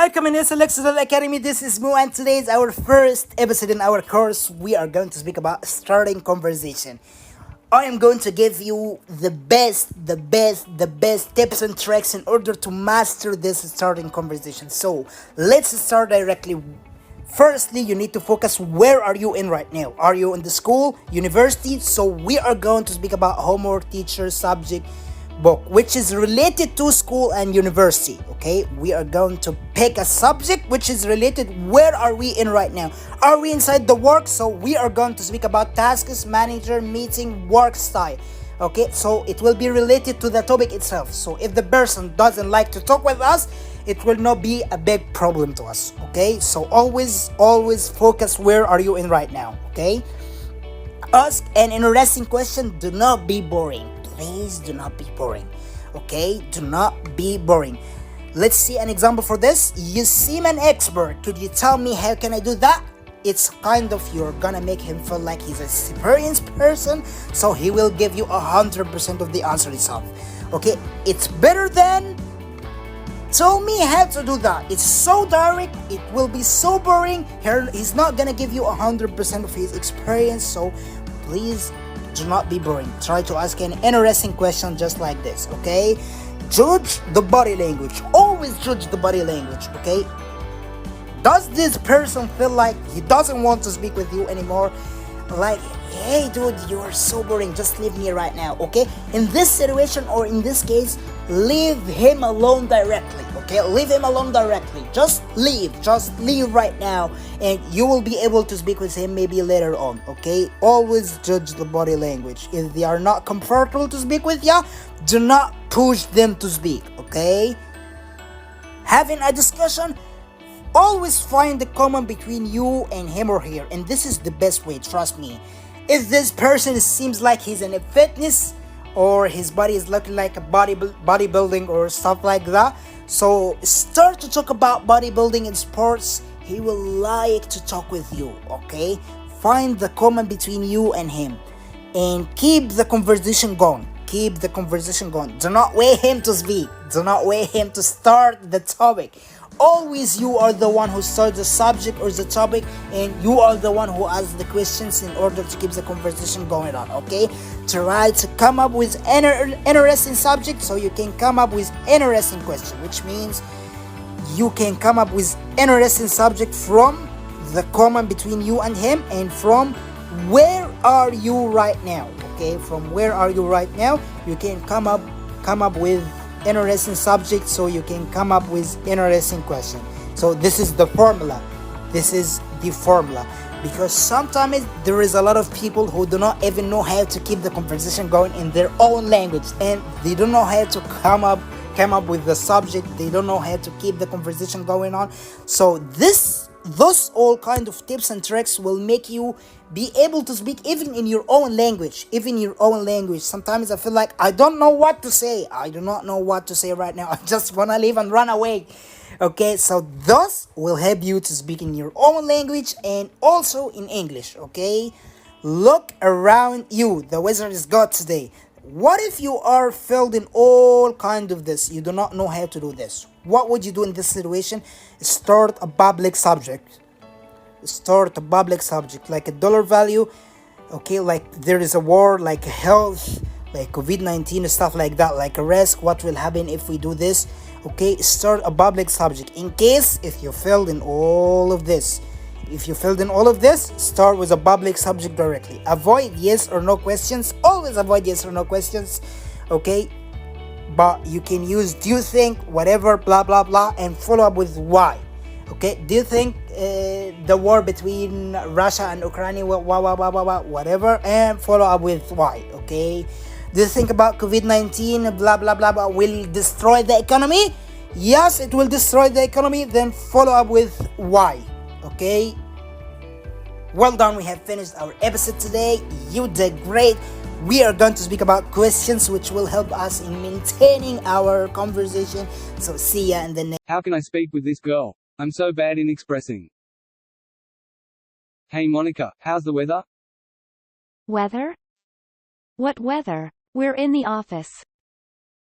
Welcome in SLX Academy. This is Mo, and today is our first episode in our course. We are going to speak about starting conversation. I am going to give you the best tips and tricks in order to master this starting conversation. So let's start directly. Firstly, you need to focus where are you in right now. Are you in the school, university? So we are going to speak about homework, teacher, subject, book, which is related to school and university. Okay, we are going to pick a subject which is related. Where are we in right now? Are we inside the work? So we are going to speak about tasks, manager, meeting, work style. Okay, so it will be related to the topic itself. So if the person doesn't like to talk with us, it will not be a big problem to us. Okay, so always focus where are you in right now. Okay, ask an interesting question. Do not be boring. Please do not be boring. Okay, do not be boring. Let's see an example for this. You seem an expert. Could you tell me how can I do that? It's kind of, you're gonna make him feel like he's a experienced person, so he will give you 100% of the answer itself. Okay, it's better than tell me how to do that. It's so direct, it will be so boring. He's not gonna give you 100% of his experience, so please do not be boring. Try to ask an interesting question just like this. Okay, judge the body language. Always judge the body language. Okay, does this person feel like he doesn't want to speak with you anymore? Like, hey dude, you are so boring, just leave me right now. Okay, in this situation or in this case, leave him alone directly. Okay, leave him alone directly. Just leave right now, and you will be able to speak with him maybe later on. Okay, always judge the body language. If they are not comfortable to speak with you, do not push them to speak. Okay, having a discussion, always find the common between you and him or her, and this is the best way, trust me. If this person seems like he's in a fitness or his body is looking like a bodybuilding or stuff like that, so start to talk about bodybuilding and sports. He will like to talk with you. Okay, find the common between you and him and keep the conversation going. Do not wait him to speak. Do not wait him to start the topic. Always you are the one who starts the subject or the topic, and you are the one who asks the questions in order to keep the conversation going on. Okay, try to come up with interesting subject so you can come up with interesting question, which means you can come up with interesting subject from the common between you and him, and from where are you right now. Okay, from where are you right now, you can come up with interesting subject, so you can come up with interesting question. So this is the formula. Because sometimes there is a lot of people who do not even know how to keep the conversation going in their own language, and they don't know how to come up with the subject. They don't know how to keep the conversation going on. So those all kind of tips and tricks will make you be able to speak even in your own language. Sometimes I feel like I don't know what to say. I do not know what to say right now. I just want to leave and run away. Okay, so those will help you to speak in your own language and also in English. Okay, look around you. The weather is good today. What if you are filled in all kind of this? You do not know how to do this. What would you do in this situation? Start a public subject. Like a dollar value. Okay, like there is a war, like health, like COVID-19 stuff like that, like a risk. What will happen if we do this? Okay, start a public subject. In case if you failed in all of this, start with a public subject directly. Avoid yes or no questions. Always avoid yes or no questions. Okay, but you can use do you think, whatever, blah blah blah, and follow up with why. Okay, do you think the war between Russia and Ukraine, whatever, and follow up with why. Okay, do you think about COVID-19, blah blah blah blah, will destroy the economy? Yes, it will destroy the economy. Then follow up with why. Okay, well done. We have finished our episode today. You did great. We are going to speak about questions which will help us in maintaining our conversation. So see ya in the next. How can I speak with this girl? I'm so bad in expressing. Hey Monica, how's the weather? Weather? What weather? We're in the office.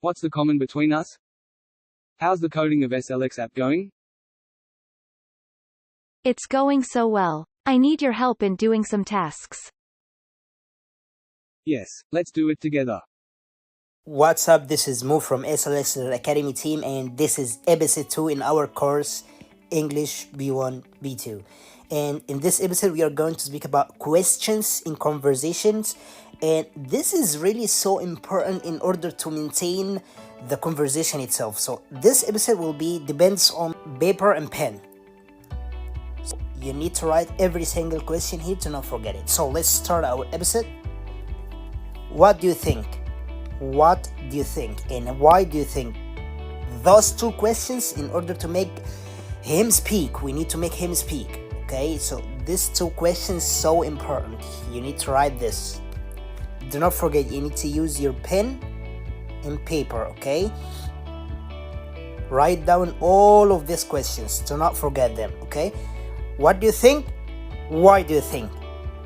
What's the common between us? How's the coding of SLX app going? It's going so well. I need your help in doing some tasks. Yes, let's do it together. What's up? This is Mo from SLX Academy team, and this is episode 2 in our course English B1 B2. And in this episode we are going to speak about questions in conversations, and this is really so important in order to maintain the conversation itself. So this episode will be depends on paper and pen. So you need to write every single question here to not forget it. So let's start our episode. What do you think? What do you think, and why do you think? Those two questions, in order to make him speak, we need to make him speak. Okay, so these two questions so important. You need to write this. Do not forget, you need to use your pen and paper. Okay, write down all of these questions. Do not forget them. Okay, what do you think? Why do you think?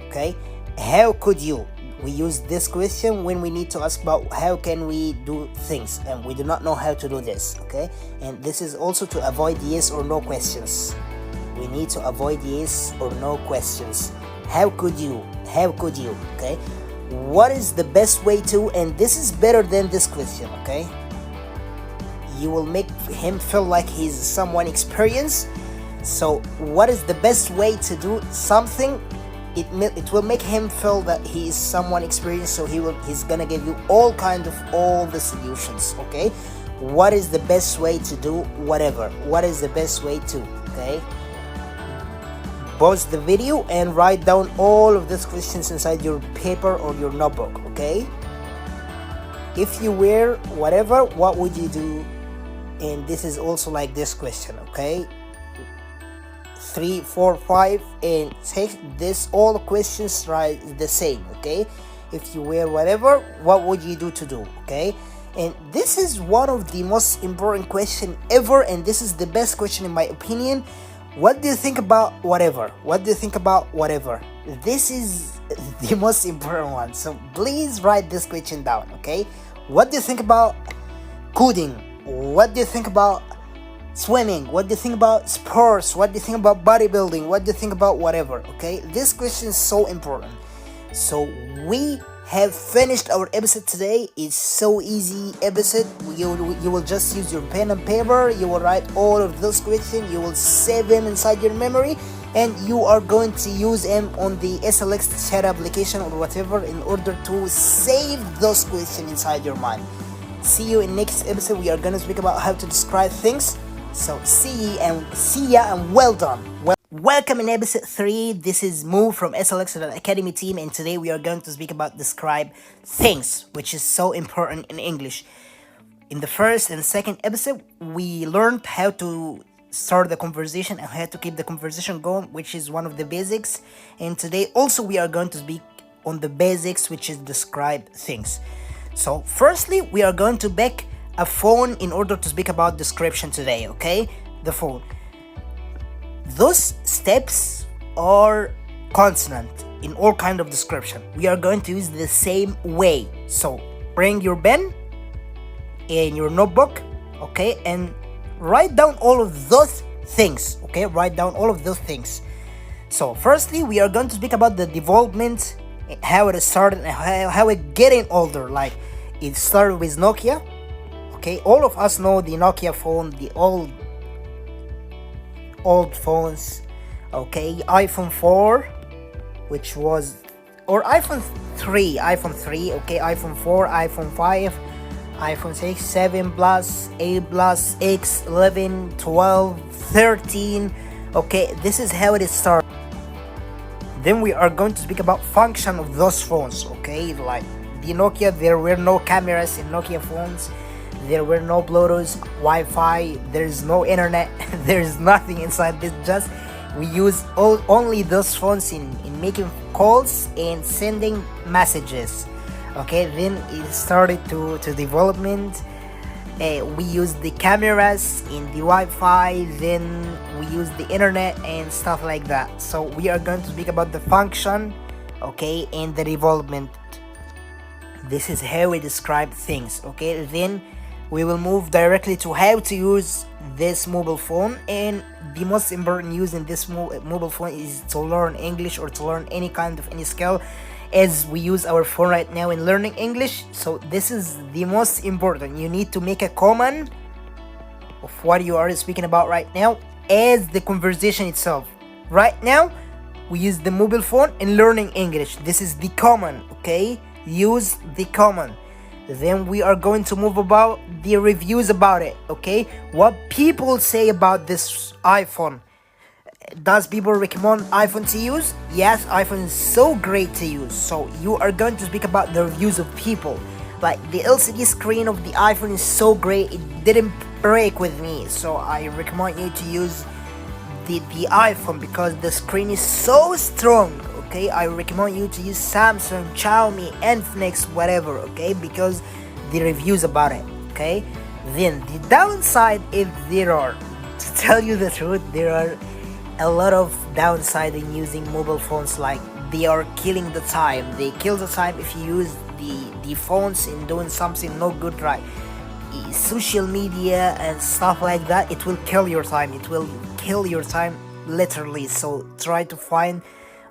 Okay, how could you? We use this question when we need to ask about how can we do things and we do not know how to do this. Okay, and this is also to avoid yes or no questions. We need to avoid yes or no questions. How could you? How could you? Okay, what is the best way to? And this is better than this question. Okay, you will make him feel like he's someone experienced. So what is the best way to do something? It will make him feel that he is someone experienced, so he's gonna give you all the solutions. Okay, what is the best way to do whatever? What is the best way to? Okay, pause the video and write down all of these questions inside your paper or your notebook. Okay, if you were whatever, what would you do? And this is also like this question. Okay, 3, 4, 5, and take this all questions right the same. Okay, if you were whatever, what would you do to do? Okay, and this is one of the most important question ever, and this is the best question in my opinion. What do you think about whatever? What do you think about whatever? This is the most important one, so please write this question down. Okay, what do you think about coding? What do you think about swimming? What do you think about sports? What do you think about bodybuilding? What do you think about whatever? Okay, this question is so important. So we have finished our episode today. It's so easy episode. You will just use your pen and paper. You will write all of those questions. You will save them inside your memory, and you are going to use them on the SLX chat application or whatever in order to save those questions inside your mind. See you in next episode. We are going to speak about how to describe things. So see ya and well done. Welcome in episode 3. This is Mo from SLX Academy team, and today we are going to speak about describe things, which is so important in English. In the first and second episode, we learned how to start the conversation and how to keep the conversation going, which is one of the basics. And today also we are going to speak on the basics, which is describe things. So firstly, we are going to back a phone in order to speak about description today. Okay, the phone. Those steps are consonant in all kind of description. We are going to use the same way. So bring your pen and your notebook. Okay, and write down all of those things. Okay, write down all of those things. So firstly, we are going to speak about the development, how it started and how it getting older. Like it started with Nokia. Okay, all of us know the Nokia phone, the old phones. Okay, iPhone 4, which was, or iPhone 3, okay, iPhone 4, iPhone 5, iPhone 6, 7 plus, 8 plus, X, 11, 12, 13. Okay, this is how it started. Then we are going to speak about function of those phones. Okay, like the Nokia, there were no cameras in Nokia phones. There were no Bluetooth, Wi-Fi, there's no internet, there's nothing inside this. Just we use only those phones in making calls and sending messages. Okay, then it started to development. We used the cameras in the Wi-Fi, then we used the internet and stuff like that. So we are going to speak about the function, okay, and the development. This is how we describe things. Okay, then we will move directly to how to use this mobile phone. And the most important use in this mobile phone is to learn English or to learn any kind of any skill, as we use our phone right now in learning English. So this is the most important. You need to make a comment of what you are speaking about right now as the conversation itself. Right now we use the mobile phone in learning English. This is the common, okay? Use the common. Then we are going to move about the reviews about it, okay? What people say about this iPhone. Does people recommend iPhone to use? Yes, iPhone is so great to use. So you are going to speak about the reviews of people. Like the LCD screen of the iPhone is so great, it didn't break with me. So I recommend you to use the iPhone because the screen is so strong. Okay, I recommend you to use Samsung, Xiaomi, Infinix, whatever, okay, because the reviews about it, okay. Then the downside, if there are, to tell you the truth, there are a lot of downside in using mobile phones. Like they are killing the time. They kill the time if you use the phones in doing something not good, right? Social media and stuff like that, it will kill your time. It will kill your time literally. So try to find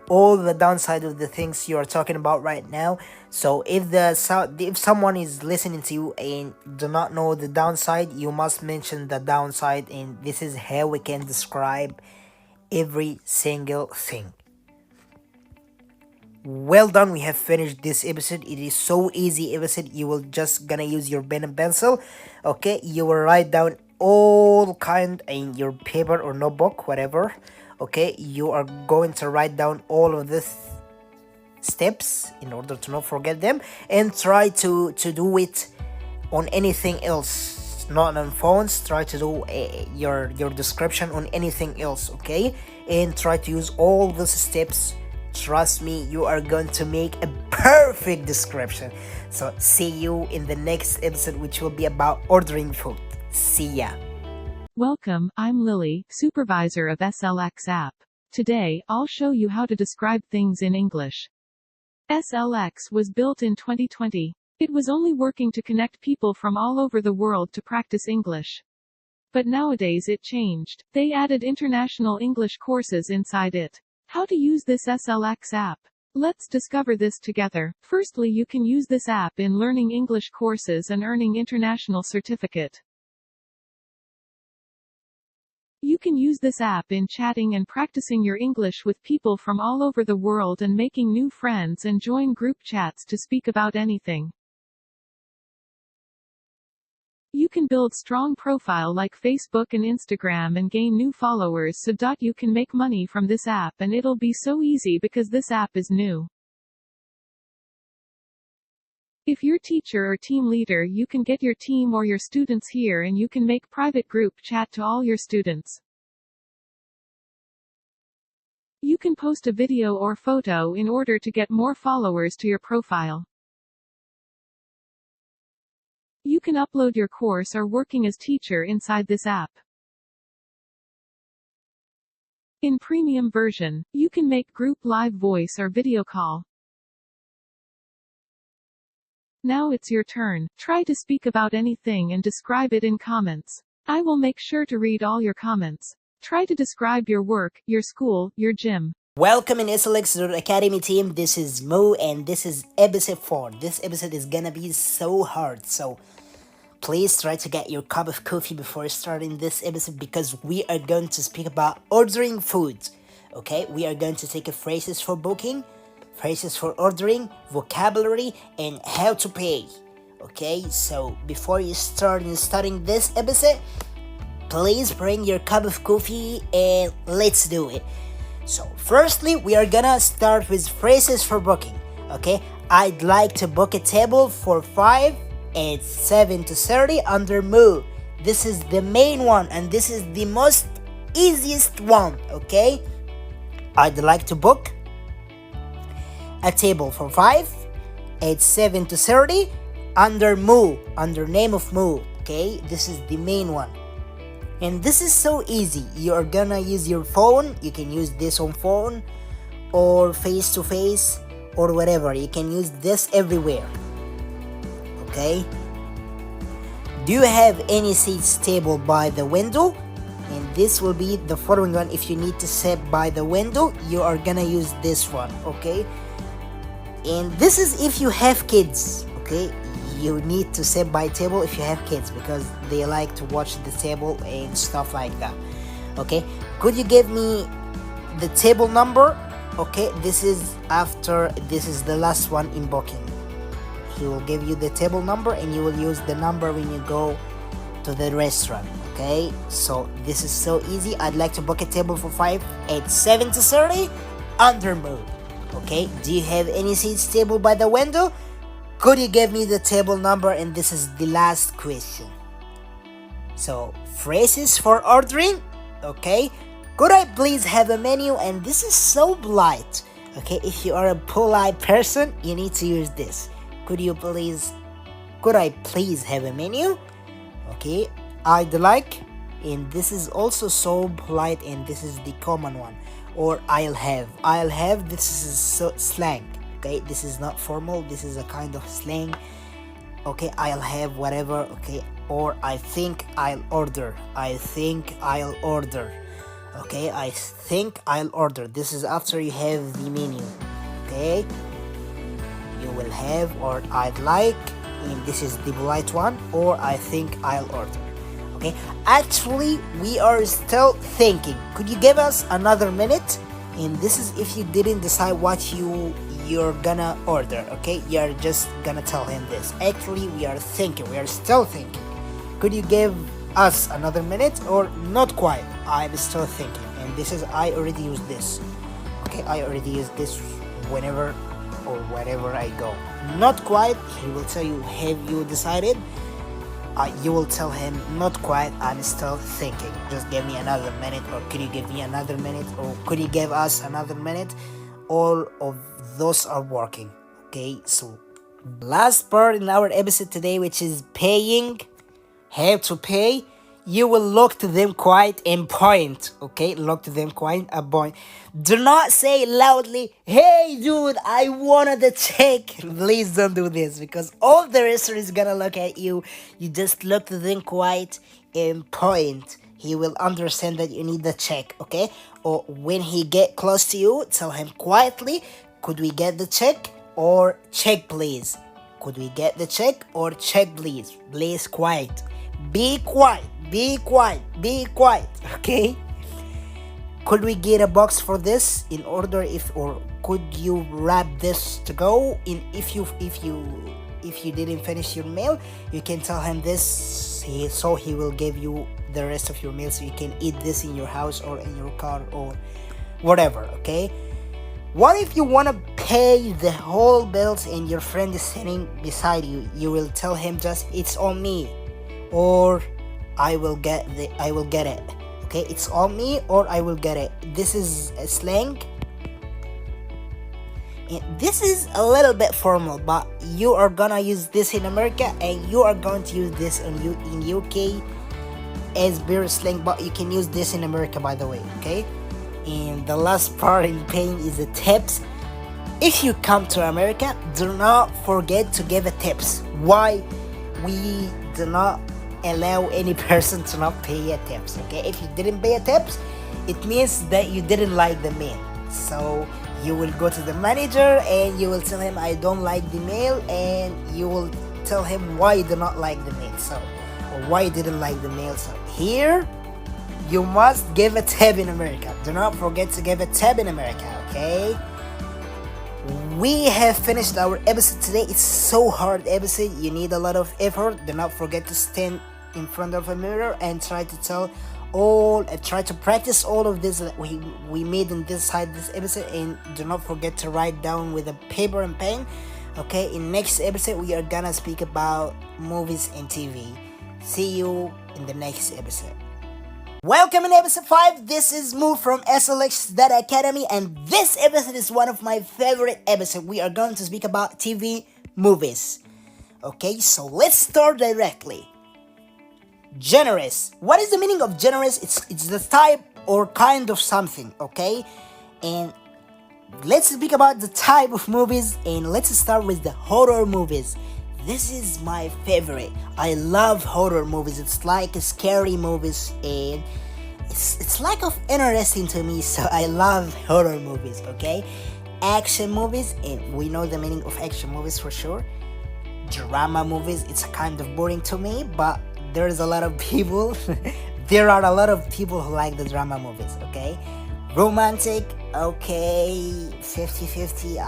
all the downside of the things you are talking about right now. So if someone is listening to you and do not know the downside, you must mention the downside, and this is how we can describe every single thing. Well done, we have finished this episode. It is so easy episode. You will just gonna use your pen and pencil, okay? You will write down all kind in your paper or notebook, whatever, okay? You are going to write down all of these steps in order to not forget them, and try to do it on anything else, not on phones. Try to do your description on anything else, okay? And try to use all those steps. Trust me, you are going to make a perfect description. So see you in the next episode, which will be about ordering food. See ya. Welcome, I'm Lily, supervisor of SLX app. Today, I'll show you how to describe things in English. SLX was built in 2020. It was only working to connect people from all over the world to practice English. But nowadays it changed. They added international English courses inside it. How to use this SLX app? Let's discover this together. Firstly, you can use this app in learning English courses and earning international certificate. You can use this app in chatting and practicing your English with people from all over the world and making new friends and join group chats to speak about anything. You can build strong profile like Facebook and Instagram and gain new followers so you can make money from this app, and it'll be so easy because this app is new. If you're teacher or team leader, you can get your team or your students here and you can make private group chat to all your students. You can post a video or photo in order to get more followers to your profile. You can upload your course or working as teacher inside this app. In premium version, you can make group live voice or video call. Now it's your turn. Try to speak about anything and describe it in comments. I will make sure to read all your comments. Try to describe your work, your school, your gym. Welcome in SLX Academy team. This is Mo and this is episode 4. This episode is gonna be so hard, so please try to get your cup of coffee before starting this episode, because we are going to speak about ordering food. Okay, we are going to take a phrases for booking, phrases for ordering, vocabulary, and how to pay. Okay, so before you start studying this episode, please bring your cup of coffee and let's do it. So firstly, we are gonna start with phrases for booking. Okay, I'd like to book a table for 5 at 7 to 30 under Moo. This is the main one and this is the most easiest one. Okay, I'd like to book a table for 5 at 7 to 30 under Moo, under name of Moo. Okay, this is the main one. And this is so easy. You are gonna use your phone. You can use this on phone or face to face or whatever. You can use this everywhere. Okay? Do you have any seats table by the window? And this will be the following one. If you need to sit by the window, you are gonna use this one, okay? And this is if you have kids, okay? You need to sit by table if you have kids because they like to watch the table and stuff like that, okay? Could you give me the table number? Okay, this is the last one in booking. He will give you the table number and you will use the number when you go to the restaurant. Okay, so this is so easy. I'd like to book a table for 5 at 7:30 under mood. Okay, do you have any seats table by the window? Could you give me the table number? And this is the last question. So phrases for ordering. Okay, could I please have a menu? And this is so polite. Okay, if you are a polite person, you need to use this. Could I please have a menu? Okay, I'd like, and this is also so polite, and this is the common one. Or I'll have, this is so slang. Okay, this is not formal, this is a kind of slang. Okay, I'll have whatever. Okay, or I think I'll order. Okay, I think I'll order. This is after you have the menu. Okay, you will have, or I'd like, and this is the polite one, or I think I'll order. Okay, actually we are still thinking. Could you give us another minute? And this is if you didn't decide what you're gonna order. Okay, you're just gonna tell him this. Actually we are still thinking. Could you give us another minute? Or not quite, I'm still thinking. And this is, I already used this. Okay, I already used this whenever or wherever I go. Not quite, he will tell you, have you decided? You will tell him, not quite, I'm still thinking. Just give me another minute, or could you give me another minute, or could you give us another minute? All of those are working. Okay, so last part in our episode today, which is paying, have to pay. You will look to them quiet and point. Okay, look to them quiet and point. Do not say loudly, hey dude, I wanted the check. Please don't do this, because all the restaurant is gonna look at you. You just look to them quiet and point. He will understand that you need the check. Okay, or when he get close to you, tell him quietly, could we get the check? Or check please. Could we get the check? Or check please. Please quiet. Be quiet. Okay, could we get a box for this in order, if, or could you wrap this to go in? If you didn't finish your meal, you can tell him this, so he will give you the rest of your meal, so you can eat this in your house or in your car or whatever. Okay, what if you want to pay the whole bills and your friend is sitting beside you? You will tell him just, it's on me, or I will get it. Okay, it's on me, or I will get it. This is a slang. And this is a little bit formal, but you are gonna use this in America, and you are going to use this in UK as beer slang, but you can use this in America, by the way. Okay, and the last part in paying is the tips. If you come to America, do not forget to give a tips. Why? We do not allow any person to not pay a tips. Okay, if you didn't pay a tips, it means that you didn't like the meal. So you will go to the manager and you will tell him, I don't like the meal, and you will tell him why you do not like the meal, so, or why you didn't like the meal. So here you must give a tip in America. Do not forget to give a tip in America. Okay, we have finished our episode today. It's so hard episode, you need a lot of effort. Do not forget to stand in front of a mirror and try to practice all of this that we made in this episode, and do not forget to write down with a paper and pen. Okay, in next episode we are gonna speak about movies and TV. See you in the next episode. Welcome in episode 5. This is Mo from SLX Academy, and this episode is one of my favorite episodes. We are going to speak about TV movies. Okay, so let's start directly. Generous. What is the meaning of generous? It's the type or kind of something. Okay, and let's speak about the type of movies, and let's start with the horror movies. This is my favorite. I love horror movies. It's like scary movies, and it's like of interesting to me. So I love horror movies. Okay, action movies, and we know the meaning of action movies for sure. Drama movies, it's kind of boring to me, but there's a lot of people. There are a lot of people who like the drama movies. Okay, romantic, okay, 50-50.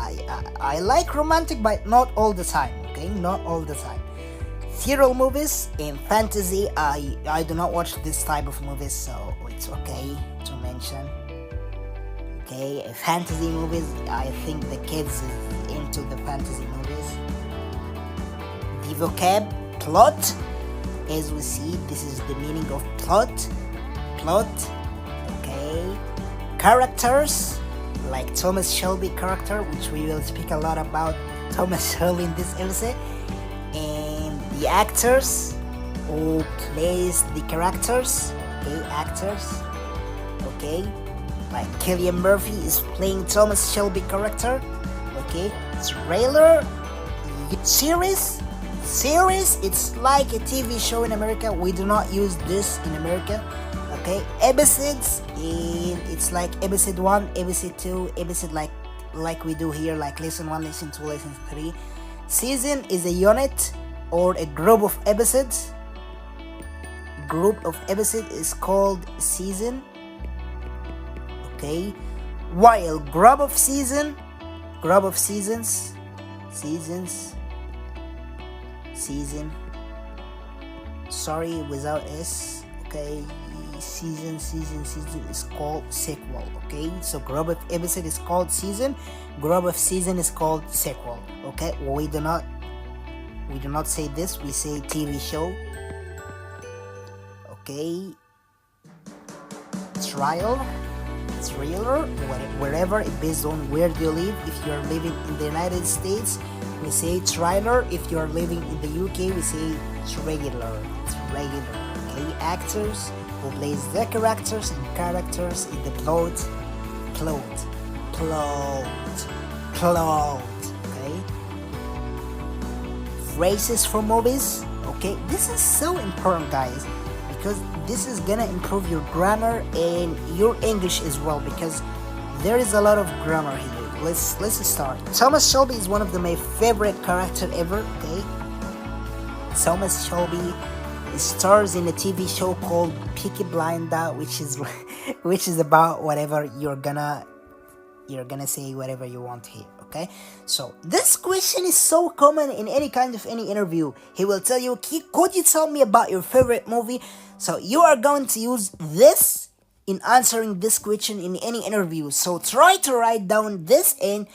I like romantic, but not all the time. Okay, not all the time. Serial movies and fantasy, I do not watch this type of movies, so it's okay to mention. Okay, fantasy movies, I think the kids is into the fantasy movies. The vocab, plot, as we see, this is the meaning of plot. Okay, characters, like Thomas Shelby character, which we will speak a lot about Thomas Shelby in this episode. And the actors who plays the characters. Okay, actors. Okay, like Cillian Murphy is playing Thomas Shelby character. Okay, trailer, series, it's like a TV show in America. We do not use this in America. Okay, episodes, and it's like episode 1, episode 2, episode like we do here, like lesson 1, lesson 2, lesson 3. Season is a unit or a group of episodes. Group of episodes is called season. Okay, while group of seasons, season, sorry, without s. Okay, season is called sequel. Okay, so group of episode is called season, group of season is called sequel. Okay, we do not say this, we say TV show. Okay, thriller, wherever it based on where you live. If you are living in the United States, we say thriller. If you are living in the UK, we say regular. Okay, actors who plays the characters and characters in the plot. Okay, phrases for movies. Okay, this is so important, guys, because this is gonna improve your grammar and your English as well, because there is a lot of grammar here. Let's start. Thomas Shelby is one of my favorite character ever. Okay, Thomas Shelby stars in a TV show called Peaky Blinder, which is about whatever you're gonna say whatever you want here. Okay, so this question is so common in any kind of any interview. He will tell you, could you tell me about your favorite movie? So you are going to use this in answering this question in any interview. So try to write down this and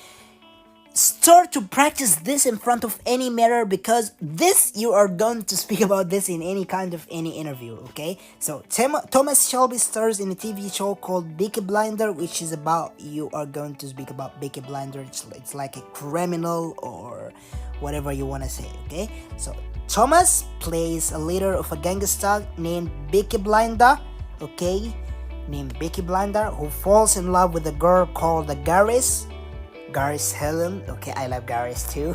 start to practice this in front of any mirror, because this you are going to speak about this in any kind of any interview. Okay, so Thomas Shelby stars in a TV show called Peaky Blinder, which is about, you are going to speak about Peaky Blinder. It's like a criminal or whatever you want to say. Okay, so Thomas plays a leader of a gangster named Peaky Blinder. Okay, named Peaky Blinder, who falls in love with a girl called Garis Helen. Okay, I love Garis too.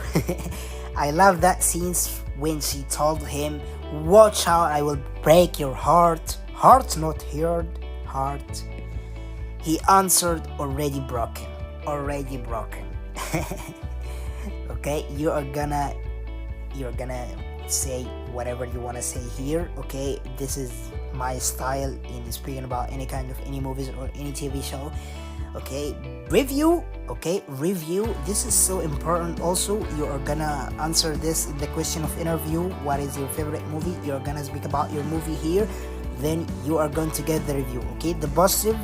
I love that scenes when she told him, watch out, I will break your heart. Heart, not heard, heart. He answered, already broken. Okay, you're gonna say whatever you want to say here. Okay, this is my style in speaking about any kind of any movies or any TV show. Okay, review. This is so important. Also, you are gonna answer this in the question of interview. What is your favorite movie? You're gonna speak about your movie here, then you are going to get the review. Okay, the positive,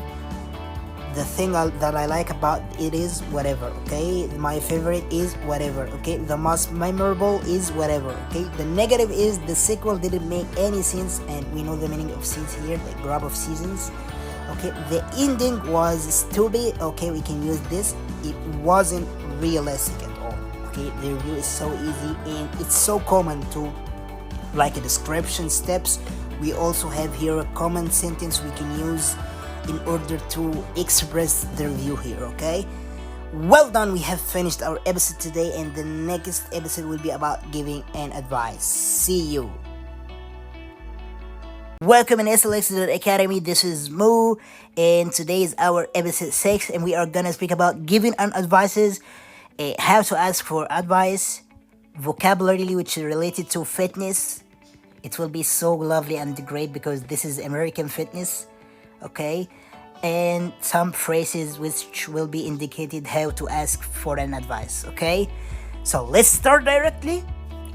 the thing that I like about it is whatever. Okay, my favorite is whatever. Okay, the most memorable is whatever. Okay, the negative is the sequel didn't make any sense, and we know the meaning of sense here, the group of seasons. Okay, the ending was stupid. Okay, we can use this. It wasn't realistic at all. Okay, the review is so easy and it's so common to like a description steps. We also have here a common sentence we can use in order to express the review here. Okay, Well done, we have finished our episode today, and the next episode will be about giving an advice. See you. Welcome in SLX Academy. This is Mo, and today is our episode 6, and we are gonna speak about giving an advices, how to ask for advice, vocabulary which is related to fitness. It will be so lovely and great because this is American fitness, okay? And some phrases which will be indicated how to ask for an advice, okay? So let's start directly.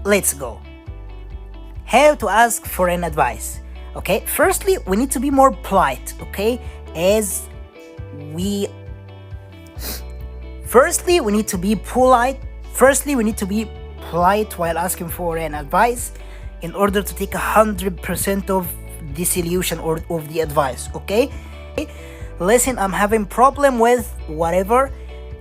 Let's go. How to ask for an advice. Okay, firstly, we need to be more polite, okay? Firstly, we need to be polite. Firstly, we need to be polite while asking for an advice in order to take 100% of the solution or of the advice, okay? Listen, I'm having problem with whatever.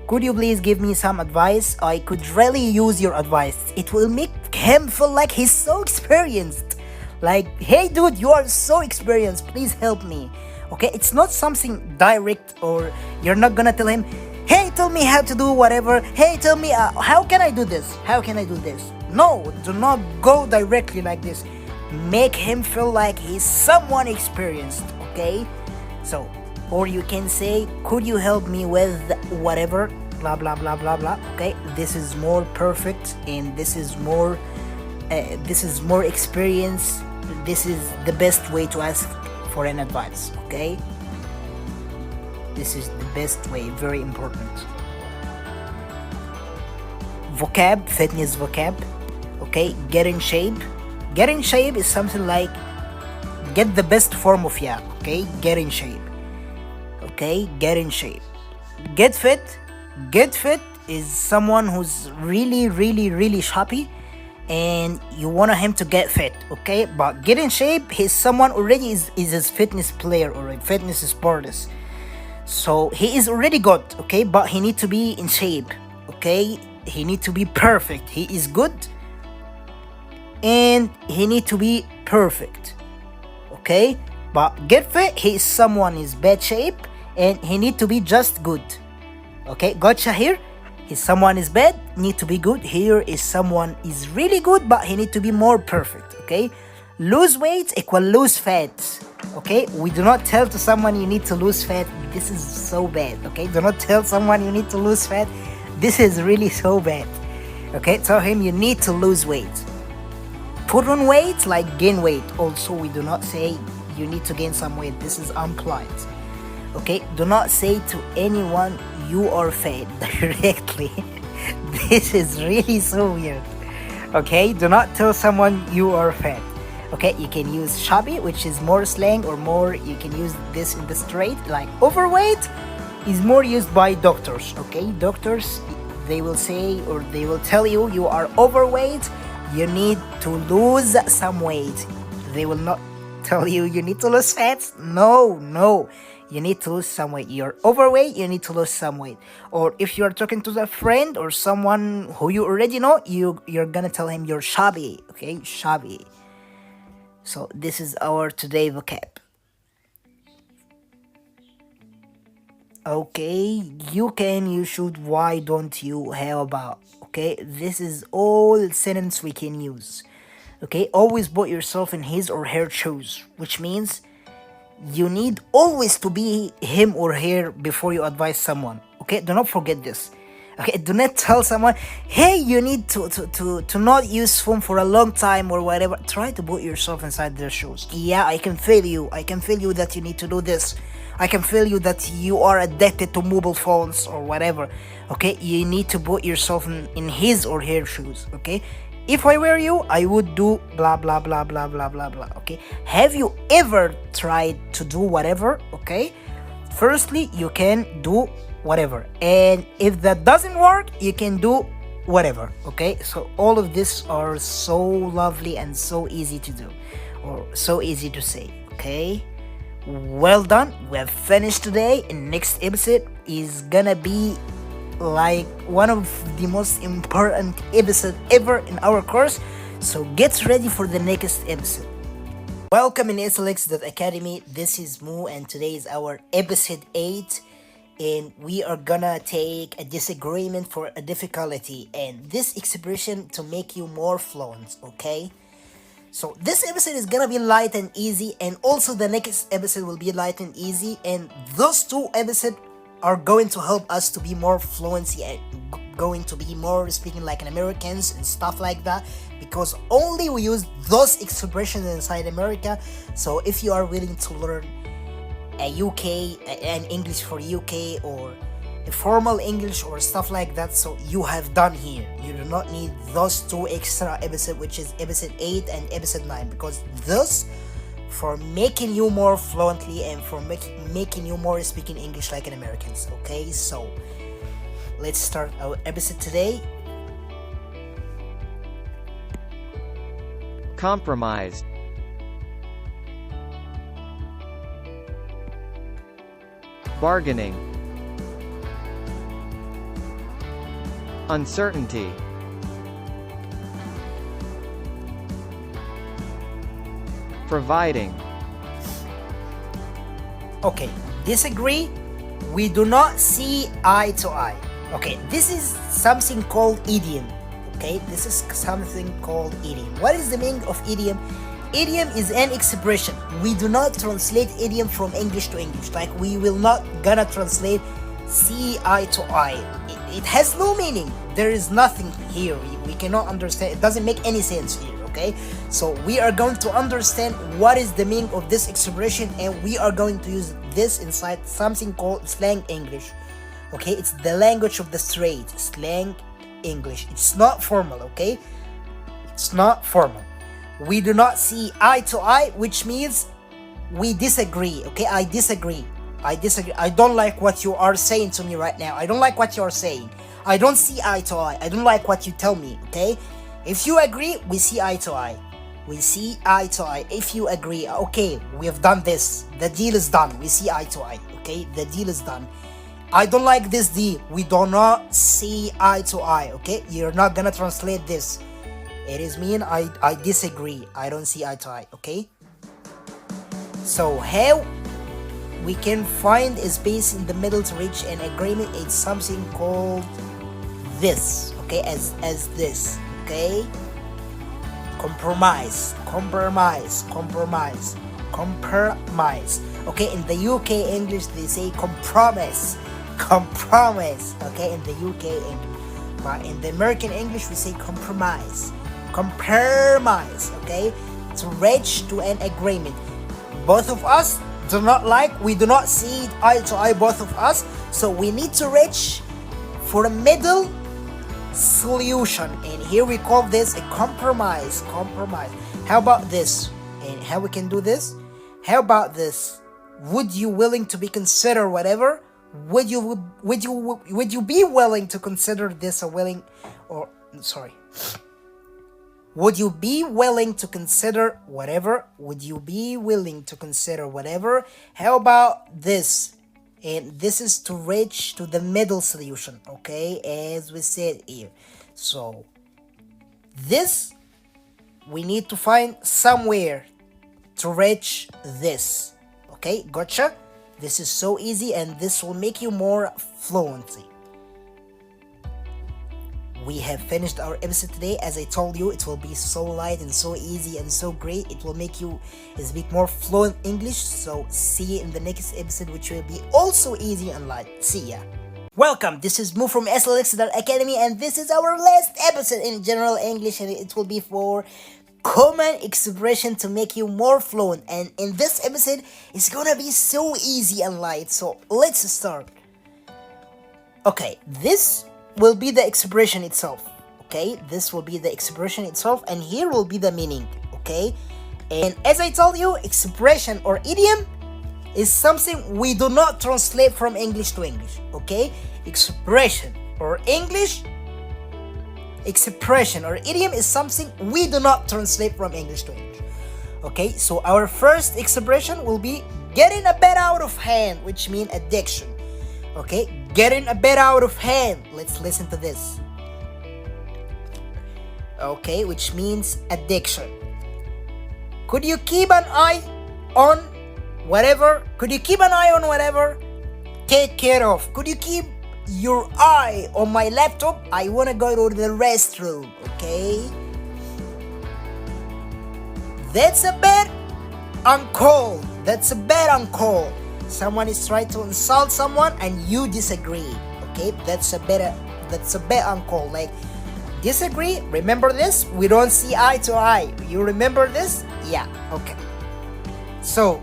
Could you please give me some advice? I could really use your advice. It will make him feel like he's so experienced. Like, hey dude, you are so experienced, please help me. Okay, it's not something direct, or you're not gonna tell him, hey, tell me how to do whatever. Hey, tell me, how can I do this? How can I do this? No, do not go directly like this. Make him feel like he's someone experienced, okay? So, or you can say, could you help me with whatever, blah, blah, blah, blah, blah, okay? This is more perfect, and this is more experience. This is the best way to ask for an advice, okay? This is the best way, very important. Vocab, fitness vocab, okay? Get in shape. Get in shape is something like get the best form of you, okay? Get in shape, okay? Get in shape. Get fit. Get fit is someone who's really, really, really happy, and you want him to get fit, okay? But get in shape, he's someone already is a fitness player or a fitness sportist. So he is already good, okay? But he need to be in shape, okay? He need to be perfect. He is good and he need to be perfect, okay? But get fit, he is someone is bad shape and he need to be just good, okay? Gotcha here? If someone is bad, need to be good. Here is someone is really good, but he need to be more perfect, okay? Lose weight equal lose fat, okay? We do not tell to someone you need to lose fat. This is so bad, okay? Do not tell someone you need to lose fat. This is really so bad, okay? Tell him you need to lose weight. Put on weight like gain weight. Also, we do not say you need to gain some weight. This is unpolite, okay? Do not say to anyone you are fat directly. This is really so weird, okay? Do not tell someone you are fat, okay? You can use chubby, which is more slang, or more you can use this in the straight, like overweight is more used by doctors, okay? Doctors, they will say, or they will tell you you are overweight, you need to lose some weight. They will not tell you you need to lose fat. No, you need to lose some weight. You're overweight, you need to lose some weight. Or if you're talking to a friend or someone who you already know, you're gonna tell him you're chubby, okay? Chubby. So this is our today vocab. Okay, you should, why don't you, how about, okay? This is all sentence we can use, okay? Always put yourself in his or her shoes, which means you need always to be him or her before you advise someone, okay? Do not forget this, okay? Do not tell someone, hey, you need to not use phone for a long time or whatever. Try to put yourself inside their shoes. Yeah, I can feel you that you need to do this. I can feel you that you are addicted to mobile phones or whatever, okay? You need to put yourself in his or her shoes, okay? If I were you, I would do blah, blah, blah, blah, blah, blah, blah, okay? Have you ever tried to do whatever, okay? Firstly, you can do whatever. And if that doesn't work, you can do whatever, okay? So all of this are so lovely and so easy to do, or so easy to say, okay? Well done, we have finished today, and next episode is gonna be like one of the most important episodes ever in our course, so get ready for the next episode. Welcome in SLX Academy. This is Mu, and today is our episode 8, and we are gonna take a disagreement for a difficulty and this expression to make you more fluent, okay? So this episode is gonna be light and easy, and also the next episode will be light and easy, and those two episodes are going to help us to be more fluency and going to be more speaking like an Americans and stuff like that, because only we use those expressions inside America. So if you are willing to learn a UK an English for UK or a formal English or stuff like that, so you have done here. You do not need those two extra episodes, which is episode 8 and episode 9, because those for making you more fluently and for making you more speaking English like an Americans. Okay, so let's start our episode today. Compromise. Bargaining. Uncertainty. Providing. Okay, disagree. We do not see eye to eye. Okay, this is something called idiom. Okay, this is something called idiom. What is the meaning of idiom? Idiom is an expression. We do not translate idiom from English to English. Like, we will not gonna translate see eye to eye. It has no meaning. There is nothing here. We cannot understand. It doesn't make any sense here. Okay, so we are going to understand what is the meaning of this expression, and we are going to use this inside something called slang English. Okay, it's the language of the street, slang English. It's not formal. Okay, it's not formal. We do not see eye to eye, which means we disagree. Okay, I disagree. I don't like what you are saying to me right now. I don't like what you are saying. I don't see eye to eye. I don't like what you tell me. Okay, if you agree, we see eye to eye. We see eye to eye. If you agree, okay, we have done this. The deal is done. We see eye to eye. Okay, the deal is done. I don't like this deal. We do not see eye to eye. Okay, you're not gonna translate this. It is mean I disagree. I don't see eye to eye. Okay, so how we can find a space in the middle to reach an agreement? It's something called this. Okay, as this. Okay, compromise. Okay, in the UK English they say compromise. Okay, in the UK English, but in the American English we say compromise. Okay, to reach to an agreement. Both of us do not like, we do not see it eye to eye, both of us, so we need to reach for a middle solution, and here we call this a compromise. How about this? And how we can do this? How about this? Would you willing to be consider whatever? Would you be willing to consider this a willing, or sorry, would you be willing to consider whatever? Would you be willing to consider whatever? How about this? And this is to reach to the middle solution, okay, as we said here. So this, we need to find somewhere to reach this. Okay, gotcha? This is so easy, and this will make you more fluency. We have finished our episode today. As I told you, it will be so light and so easy and so great. It will make you speak more fluent English. So see you in the next episode, which will be also easy and light. See ya. Welcome, this is Mo from SLX Academy, and this is our last episode in general English, and it will be for common expression to make you more fluent. And in this episode, it's gonna be so easy and light. So let's start. Okay, this will be the expression itself. Okay, this will be the expression itself, and here will be the meaning. Okay, and as I told you, expression or idiom is something we do not translate from English to English. Okay, expression or English, expression or idiom is something we do not translate from English to English. Okay, so our first expression will be getting a bit out of hand, which means addiction. Okay, getting a bit out of hand. Let's listen to this. Okay, which means addiction. Could you keep an eye on whatever? Could you keep an eye on whatever? take care of. Could you keep your eye on my laptop? I wanna go to the restroom, okay? That's a bad uncall. That's a bad uncall. Someone is trying to insult someone and you disagree, okay? That's a bad uncall. Like, disagree? Remember this? We don't see eye to eye. You remember this? Yeah, okay. So,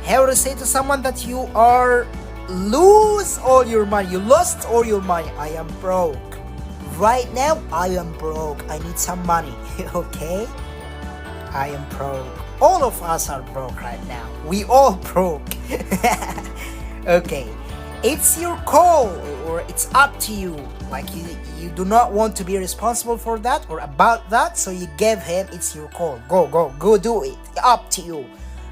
how to say to someone that you are lose all your money, you lost all your money? I am broke. Right now, I am broke. I need some money, okay? I am broke. All of us are broke right now. We all broke. Okay. It's your call, or it's up to you. Like, you do not want to be responsible for that or about that, so you give him, it's your call. Go do it. Up to you.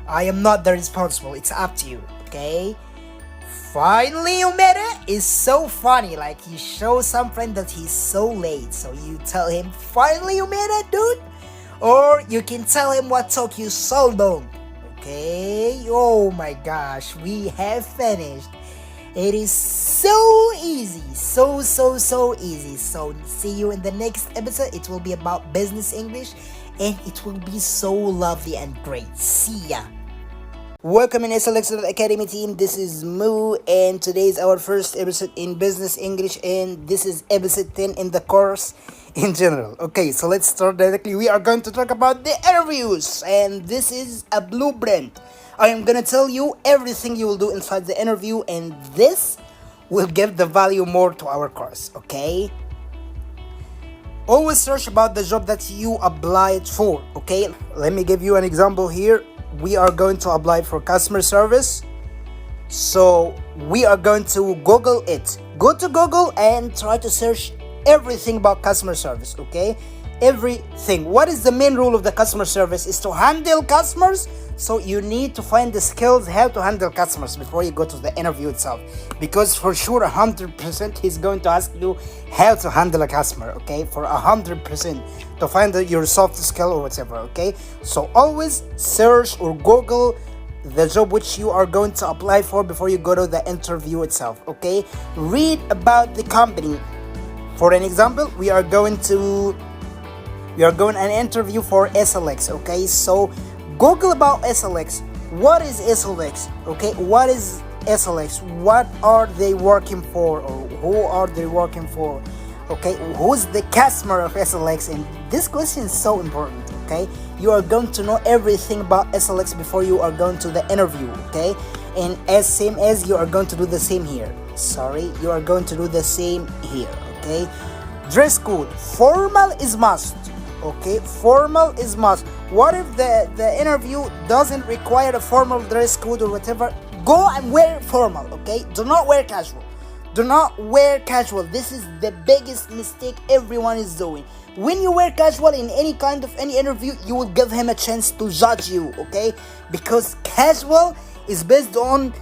I am not the responsible. It's up to you. Okay? Finally you made it. It's so funny. Like, you show some friend that he's so late, so you tell him, finally you made it, dude. Or you can tell him what took you so long. Okay? Oh my gosh, we have finished. It is so easy. So easy. So see you in the next episode. It will be about business English and it will be so lovely and great. See ya. Welcome in SLX Academy team. This is Moo and today is our first episode in business English and this is episode 10 in the course in general. Okay, so let's start directly. We are going to talk about the interviews and this is a blueprint. I am gonna tell you everything you will do inside the interview and this will give the value more to our course, okay? Always search about the job that you applied for, okay? Let me give you an example here. We are going to apply for customer service. So we are going to Google it. Go to Google and try to search everything about customer service, okay? Everything. What is the main rule of the customer service is to handle customers. So you need to find the skills how to handle customers before you go to the interview itself, because for sure 100% he's going to ask you how to handle a customer, okay? For 100% to find your soft skill or whatever, okay? So always search or Google the job which you are going to apply for before you go to the interview itself, okay? Read about the company. For an example, we are going an interview for SLX, okay? So Google about SLX. What is SLX? Okay, what is SLX? What are they working for, or who are they working for? Okay, who's the customer of SLX? And this question is so important, okay? You are going to know everything about SLX before you are going to the interview, okay? And as same as you are going to do the same here. You are going to do the same here, okay? Dress code. Formal is must. Okay, formal is must. What if the interview doesn't require a formal dress code or whatever? Go and wear formal, okay? Do not wear casual. Do not wear casual. This is the biggest mistake everyone is doing. When you wear casual in any interview, you will give him a chance to judge you, okay? Because casual is based on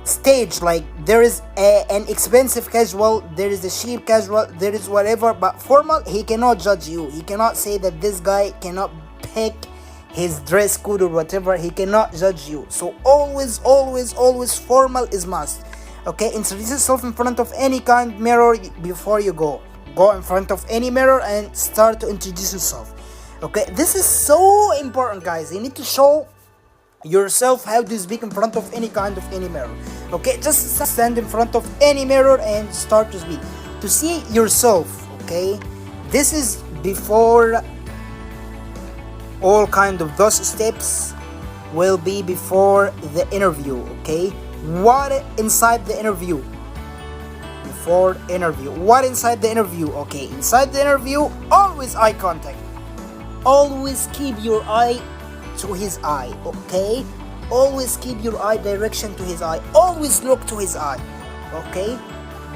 stage. Like, there is an expensive casual, there is a cheap casual, there is whatever, but formal, he cannot judge you. He cannot say that this guy cannot pick his dress code or whatever. He cannot judge you. So always formal is must, okay? Introduce yourself in front of any kind mirror before you go in front of any mirror and start to introduce yourself, okay? This is so important, guys. You need to show yourself how to speak in front of any mirror, okay? Just stand in front of any mirror and start to speak to see yourself, okay? This is before all kind of those steps will be before the interview, okay? What inside the interview? Before interview. What inside the interview? Okay, inside the interview, always eye contact. Always keep your eye to his eye, okay? Always keep your eye direction to his eye. Always look to his eye, okay?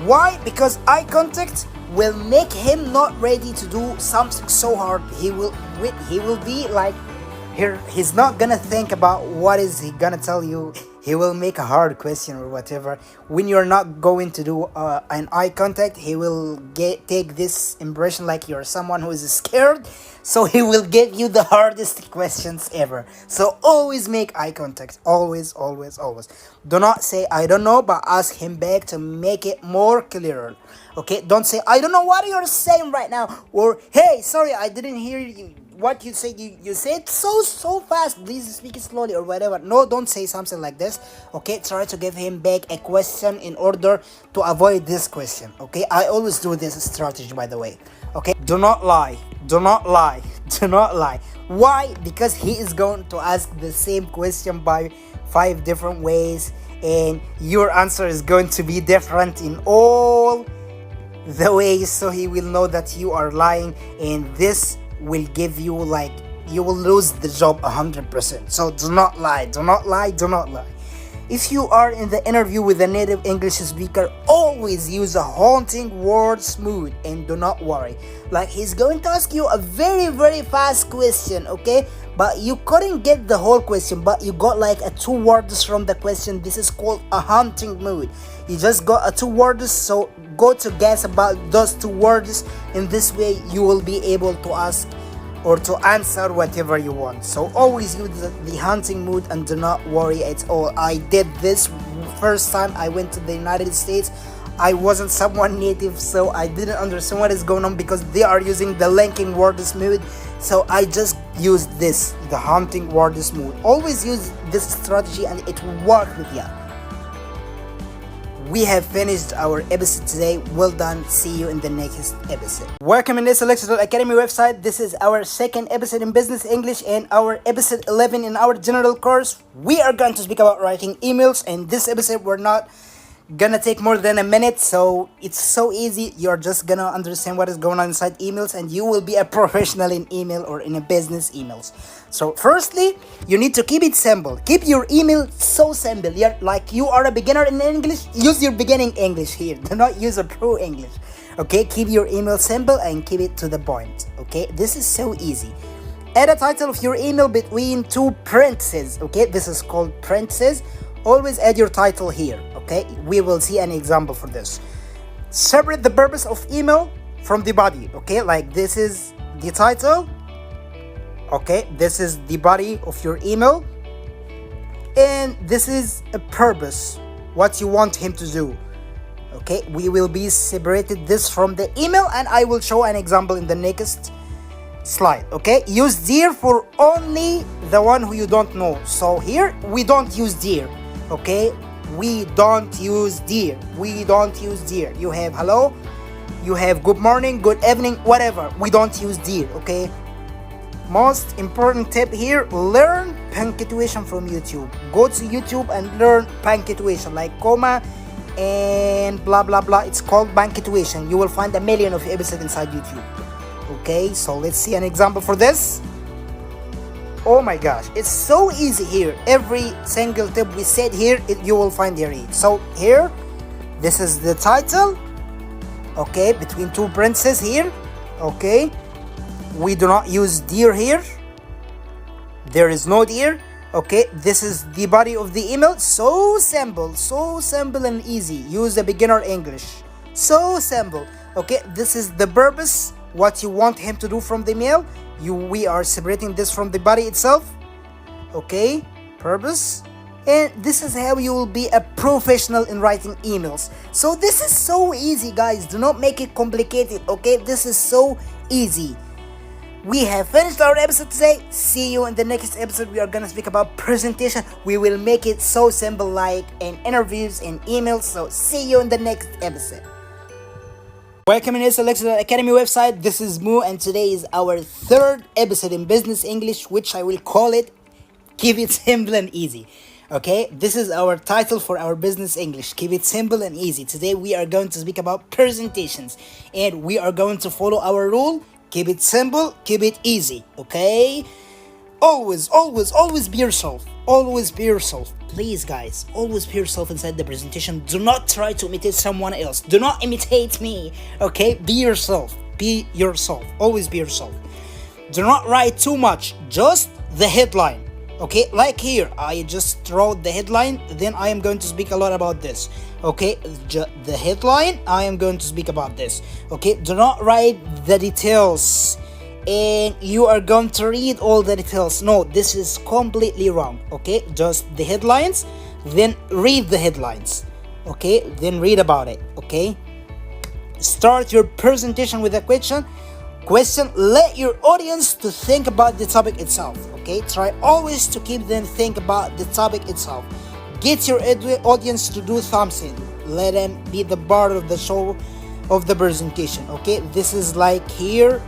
Why? Because eye contact will make him not ready to do something so hard. He will be like Here, he's not gonna think about what is he gonna tell you. He will make a hard question or whatever. When you're not going to do an eye contact, he will take this impression like you're someone who is scared. So he will give you the hardest questions ever. So always make eye contact. Always, always, always. Do not say I don't know, but ask him back to make it more clearer. Okay? Don't say I don't know what you're saying right now, or hey, sorry, I didn't hear you. What you said, you said so fast, please speak it slowly or whatever. No, don't say something like this. Okay, try to give him back a question in order to avoid this question. Okay, I always do this strategy, by the way. Okay, do not lie, do not lie, do not lie. Why? Because he is going to ask the same question by 5 different ways, and your answer is going to be different in all the ways, so he will know that you are lying, and this will give you, like, you will lose the job 100%. So do not lie, do not lie, do not lie. If you are in the interview with a native English speaker, always use a haunting word smooth, and do not worry. Like, he's going to ask you a very fast question, okay? But you couldn't get the whole question, but you got like a 2 words from the question. This is called a haunting mood. You just got a 2 words, so go to guess about those 2 words. In this way, you will be able to ask or to answer whatever you want. So always use the hunting mood, and do not worry at all. I did this first time I went to the United States. I wasn't someone native, so I didn't understand what is going on because they are using the linking words mood. So I just used this, the hunting words mood. Always use this strategy and it will work with you. We have finished our episode today. Well done. See you in the next episode. Welcome in this Alexa Academy website. This is our 2nd episode in business English and our episode 11 in our general course. We are going to speak about writing emails, and this episode we're not gonna take more than a minute, so it's so easy. You're just gonna understand what is going on inside emails, and you will be a professional in email or in a business emails. So firstly, you need to keep it simple. Keep your email so simple. You're like you are a beginner in English, use your beginning English here. Do not use a pro English. Okay, keep your email simple and keep it to the point. Okay, this is so easy. Add a title of your email between 2 parentheses. Okay, this is called parentheses. Always add your title here. Okay, we will see an example for this. Separate the purpose of email from the body. Okay, like this is the title. Okay, this is the body of your email, and this is a purpose, what you want him to do. Okay, we will be separated this from the email, and I will show an example in the next slide. Okay, use dear for only the one who you don't know. So here we don't use dear. Okay, we don't use dear. We don't use dear. You have hello, you have good morning, good evening, whatever. We don't use dear. Okay, most important tip here, learn punctuation from YouTube. Go to YouTube and learn punctuation, like comma and blah blah blah. It's called punctuation. You will find a million of episodes inside YouTube. Okay, so let's see an example for this. Oh my gosh, it's so easy here. Every single tip we said here, you will find here. So here, this is the title. Okay, between 2 parentheses here. Okay, we do not use dear here. There is no dear. Okay, this is the body of the email. So simple and easy. Use the beginner English. So simple. Okay, this is the purpose, what you want him to do from the mail. We are separating this from the body itself. Okay, purpose, and this is how you will be a professional in writing emails. So this is so easy, guys. Do not make it complicated. Okay, this is so easy. We have finished our episode today. See you in the next episode. We are gonna speak about presentation. We will make it so simple, like in interviews and emails. So see you in the next episode. Welcome in this Alexa Academy website. This is Mu, and today is our 3rd episode in business English, which I will call it Keep It Simple and Easy. Okay, this is our title for our business English. Keep it simple and easy. Today we are going to speak about presentations, and we are going to follow our rule. Keep it simple, keep it easy. Okay, always be yourself. Always be yourself. Please, guys, always be yourself inside the presentation. Do not try to imitate someone else. Do not imitate me. Okay, be yourself. Be yourself. Always be yourself. Do not write too much. Just the headline. Okay, like here, I just wrote the headline, then I am going to speak a lot about this. Okay, the headline, I am going to speak about this. Okay, do not write the details and you are going to read all the details. No, this is completely wrong. Okay, just the headlines, then read the headlines. Okay, then read about it. Okay, start your presentation with a question. Let your audience to think about the topic itself. Okay, try always to keep them think about the topic itself. Get your audience to do something. Let them be the part of the show, of the presentation. Okay, this is like here,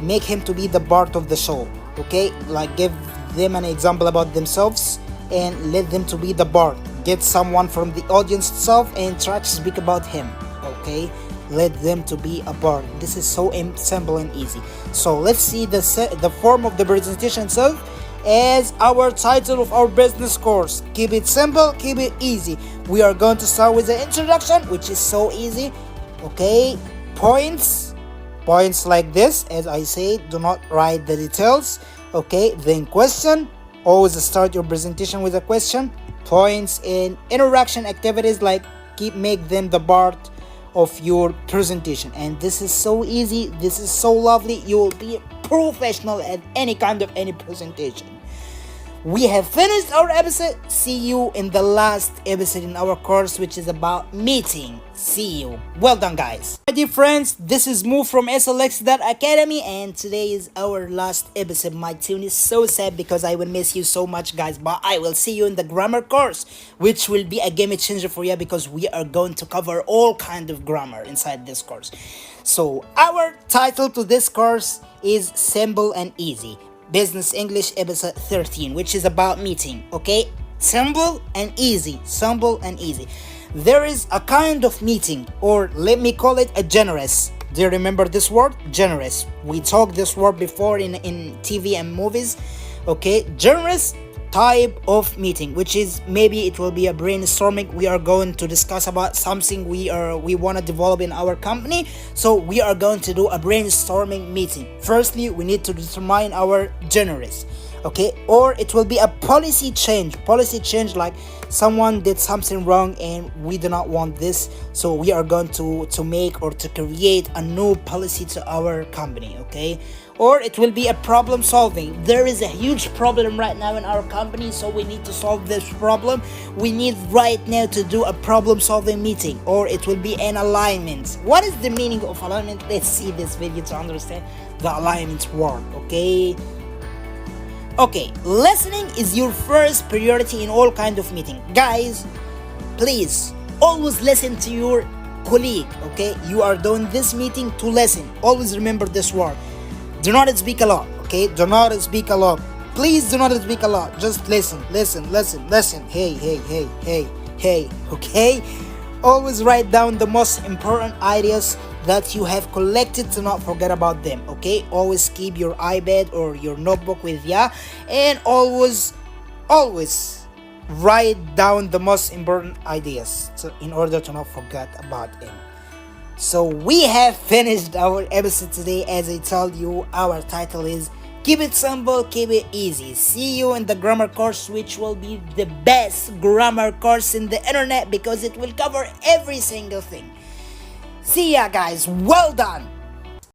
make him to be the part of the show. Okay, like give them an example about themselves and let them to be the part. Get someone from the audience itself and try to speak about him. Okay, let them to be a part. This is so simple and easy. So let's see the form of the presentation itself as our title of our business course. Keep it simple, keep it easy. We are going to start with the introduction, which is so easy. Okay, points like this. As I say, do not write the details. Okay, then question, always start your presentation with a question. Points and interaction activities, like make them the part of your presentation. And this is so easy, this is so lovely. You will be professional at any kind of any presentation. We have finished our episode. See you in the last episode in our course, which is about meeting. See you. Well done, guys. My dear friends, this is Mo from SLX Academy, and today is our last episode. My tune is so sad because I will miss you so much, guys, but I will see you in the grammar course, which will be a game changer for you because we are going to cover all kind of grammar inside this course. So our title to this course is Simple and Easy. Business English episode 13, which is about meeting. Okay, simple and easy, simple and easy. There is a kind of meeting, or let me call it a generous. Do you remember this word? Generous. We talked this word before in TV and movies. Okay, generous type of meeting, which is maybe it will be a brainstorming. We are going to discuss about something we want to develop in our company, so we are going to do a brainstorming meeting. Firstly, we need to determine our generous. Okay, or it will be a policy change, like someone did something wrong and we do not want this, so we are going to make or to create a new policy to our company. Okay, or it will be a problem solving. There is a huge problem right now in our company, so we need to solve this problem. We need right now to do a problem solving meeting. Or it will be an alignment. What is the meaning of alignment? Let's see this video to understand the alignment word. Okay, listening is your first priority in all kind of meeting. Guys, please always listen to your colleague. Okay, you are doing this meeting to listen. Always remember this word. Do not speak a lot. Okay, do not speak a lot. Please do not speak a lot. Just listen. Hey. Okay, always write down the most important ideas that you have collected to not forget about them. Okay, always keep your iPad or your notebook with you, and always write down the most important ideas in order to not forget about them. So we have finished our episode today. As I told you, our title is Keep It Simple, Keep It Easy. See you in the grammar course, which will be the best grammar course in the internet because it will cover every single thing. See ya, guys. Well done.